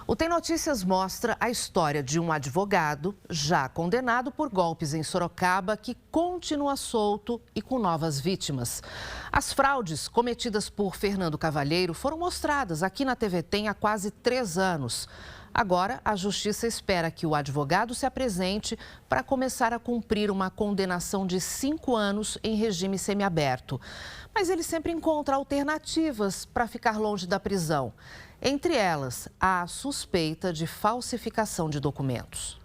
O Tem Notícias mostra a história de um advogado já condenado por golpes em Sorocaba que continua solto e com novas vítimas. As fraudes cometidas por Fernando Cavalheiro foram mostradas aqui na TV Tem há quase 3 anos. Agora, a Justiça espera que o advogado se apresente para começar a cumprir uma condenação de 5 anos em regime semiaberto. Mas ele sempre encontra alternativas para ficar longe da prisão. Entre elas, a suspeita de falsificação de documentos.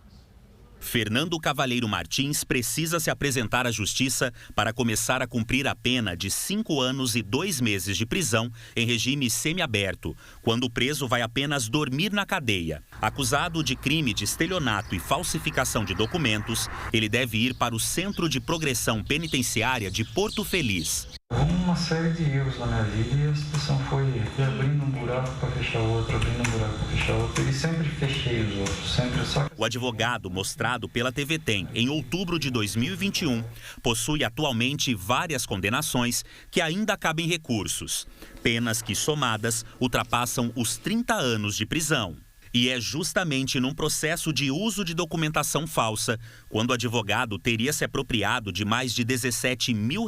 Fernando Cavalheiro Martins precisa se apresentar à Justiça para começar a cumprir a pena de 5 anos e 2 meses de prisão em regime semiaberto, quando o preso vai apenas dormir na cadeia. Acusado de crime de estelionato e falsificação de documentos, ele deve ir para o Centro de Progressão Penitenciária de Porto Feliz. Uma série de erros na minha vida e a situação foi abrindo um buraco para fechar outro, abrindo um buraco para fechar outro, e sempre fechei os outros, sempre só. O advogado, mostrado pela TV Tem em outubro de 2021, possui atualmente várias condenações que ainda cabem recursos. Penas que, somadas, ultrapassam os 30 anos de prisão. E é justamente num processo de uso de documentação falsa, quando o advogado teria se apropriado de mais de R$17 mil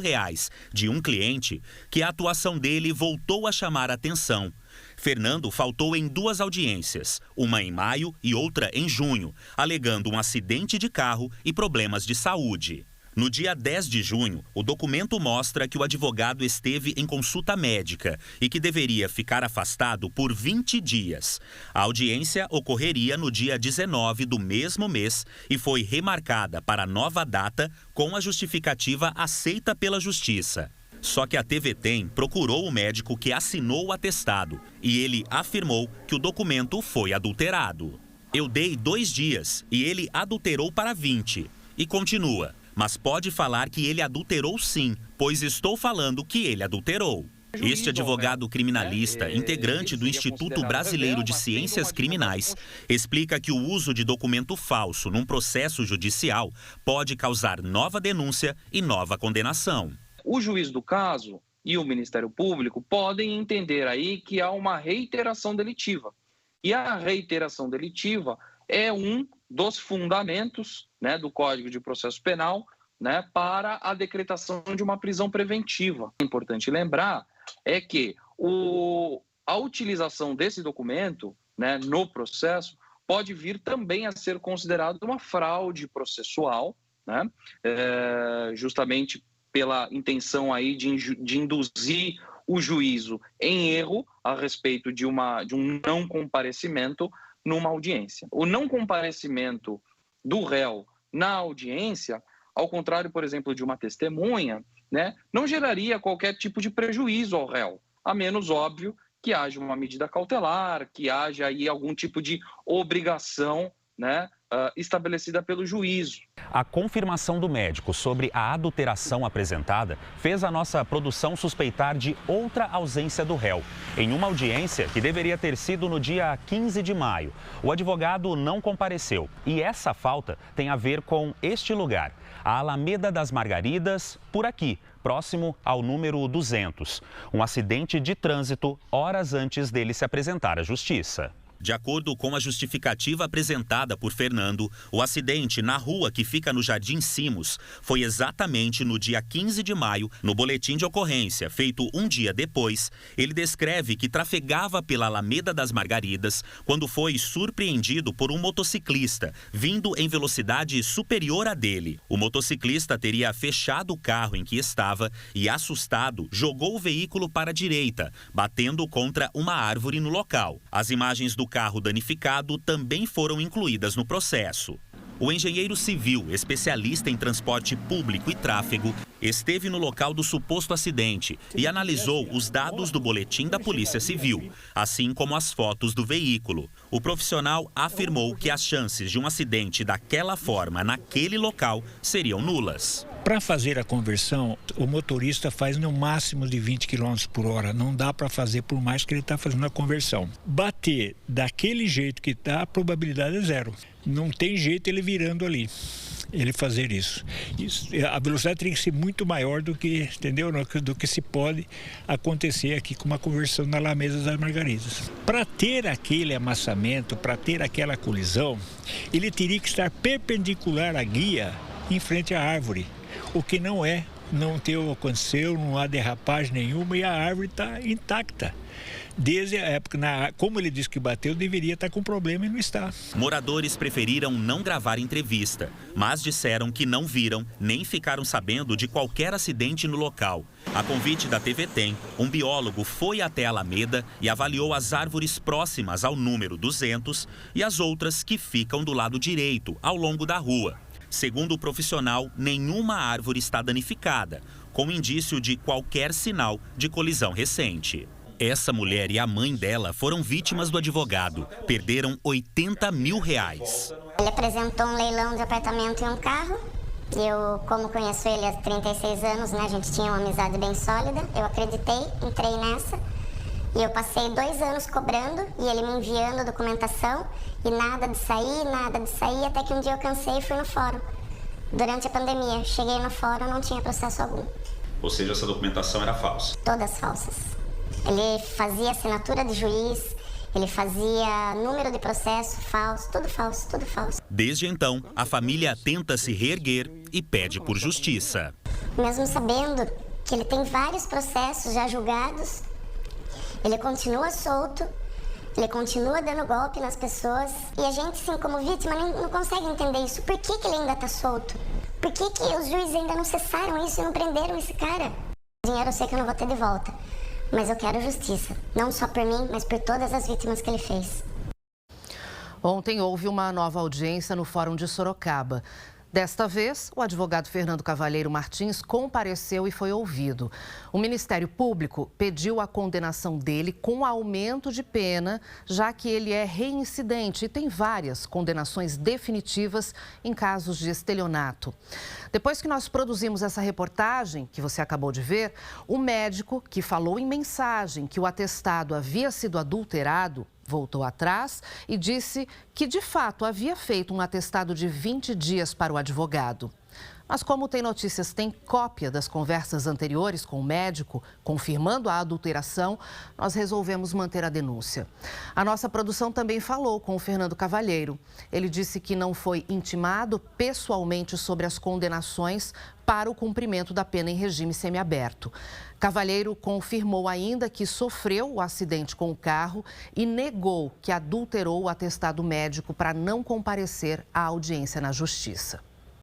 de um cliente, que a atuação dele voltou a chamar a atenção. Fernando faltou em 2 audiências, uma em maio e outra em junho, alegando um acidente de carro e problemas de saúde. No dia 10 de junho, o documento mostra que o advogado esteve em consulta médica e que deveria ficar afastado por 20 dias. A audiência ocorreria no dia 19 do mesmo mês e foi remarcada para nova data com a justificativa aceita pela Justiça. Só que a TV Tem procurou o médico que assinou o atestado e ele afirmou que o documento foi adulterado. Eu dei 2 dias e ele adulterou para 20 e continua. Mas pode falar que ele adulterou sim, pois estou falando que ele adulterou. Este advogado criminalista, integrante do Instituto Brasileiro de Ciências Criminais, explica que o uso de documento falso num processo judicial pode causar nova denúncia e nova condenação. O juiz do caso e o Ministério Público podem entender aí que há uma reiteração delitiva. E a reiteração delitiva é um dos fundamentos, do Código de Processo Penal, para a decretação de uma prisão preventiva. Importante lembrar é que a utilização desse documento, no processo pode vir também a ser considerado uma fraude processual, justamente pela intenção aí de induzir o juízo em erro a respeito de um não comparecimento numa audiência. O não comparecimento do réu na audiência, ao contrário, por exemplo, de uma testemunha, não geraria qualquer tipo de prejuízo ao réu, a menos, óbvio, que haja uma medida cautelar, que haja aí algum tipo de obrigação, estabelecida pelo juízo. A confirmação do médico sobre a adulteração apresentada fez a nossa produção suspeitar de outra ausência do réu. Em uma audiência que deveria ter sido no dia 15 de maio, o advogado não compareceu. E essa falta tem a ver com este lugar, a Alameda das Margaridas, por aqui, próximo ao número 200. Um acidente de trânsito horas antes dele se apresentar à Justiça. De acordo com a justificativa apresentada por Fernando, o acidente na rua que fica no Jardim Simos foi exatamente no dia 15 de maio, no boletim de ocorrência, feito um dia depois. Ele descreve que trafegava pela Alameda das Margaridas quando foi surpreendido por um motociclista, vindo em velocidade superior à dele. O motociclista teria fechado o carro em que estava e, assustado, jogou o veículo para a direita, batendo contra uma árvore no local. As imagens do carro danificado também foram incluídas no processo. O engenheiro civil, especialista em transporte público e tráfego, esteve no local do suposto acidente e analisou os dados do boletim da Polícia Civil, assim como as fotos do veículo. O profissional afirmou que as chances de um acidente daquela forma naquele local seriam nulas. Para fazer a conversão, o motorista faz no máximo de 20 km por hora. Não dá para fazer por mais que ele está fazendo a conversão. Bater daquele jeito que está, a probabilidade é 0. Não tem jeito ele virando ali. ele fazer isso. A velocidade teria que ser muito maior do que, entendeu? Do que se pode acontecer aqui com uma conversão na Alameda das Margaridas. Para ter aquele amassamento, para ter aquela colisão, ele teria que estar perpendicular à guia em frente à árvore, o que não aconteceu, não há derrapagem nenhuma e a árvore está intacta. Desde a época, como ele disse que bateu, deveria estar com problema e não está. Moradores preferiram não gravar entrevista, mas disseram que não viram nem ficaram sabendo de qualquer acidente no local. A convite da TV Tem, um biólogo foi até a Alameda e avaliou as árvores próximas ao número 200 e as outras que ficam do lado direito, ao longo da rua. Segundo o profissional, nenhuma árvore está danificada, com indício de qualquer sinal de colisão recente. Essa mulher e a mãe dela foram vítimas do advogado. Perderam R$80 mil. Ele apresentou um leilão de apartamento e um carro. Eu, como conheço ele há 36 anos, né, a gente tinha uma amizade bem sólida. Eu acreditei, entrei nessa. E eu passei 2 anos cobrando e ele me enviando a documentação. E nada de sair, até que um dia eu cansei e fui no fórum. Durante a pandemia, cheguei no fórum, não tinha processo algum. Ou seja, essa documentação era falsa? Todas falsas. Ele fazia assinatura de juiz, ele fazia número de processo falso, tudo falso, tudo falso. Desde então, a família tenta se reerguer e pede por justiça. Mesmo sabendo que ele tem vários processos já julgados, ele continua solto, ele continua dando golpe nas pessoas. E a gente, sim, como vítima, não consegue entender isso. Por que ele ainda está solto? Por que os juízes ainda não cessaram isso e não prenderam esse cara? Dinheiro eu sei que eu não vou ter de volta. Mas eu quero justiça, não só por mim, mas por todas as vítimas que ele fez. Ontem houve uma nova audiência no Fórum de Sorocaba. Desta vez, o advogado Fernando Cavalheiro Martins compareceu e foi ouvido. O Ministério Público pediu a condenação dele com aumento de pena, já que ele é reincidente e tem várias condenações definitivas em casos de estelionato. Depois que nós produzimos essa reportagem, que você acabou de ver, o médico que falou em mensagem que o atestado havia sido adulterado voltou atrás e disse que, de fato, havia feito um atestado de 20 dias para o advogado. Mas como Tem Notícias tem cópia das conversas anteriores com o médico, confirmando a adulteração, nós resolvemos manter a denúncia. A nossa produção também falou com o Fernando Cavalheiro. Ele disse que não foi intimado pessoalmente sobre as condenações para o cumprimento da pena em regime semiaberto. Cavalheiro confirmou ainda que sofreu o acidente com o carro e negou que adulterou o atestado médico para não comparecer à audiência na Justiça.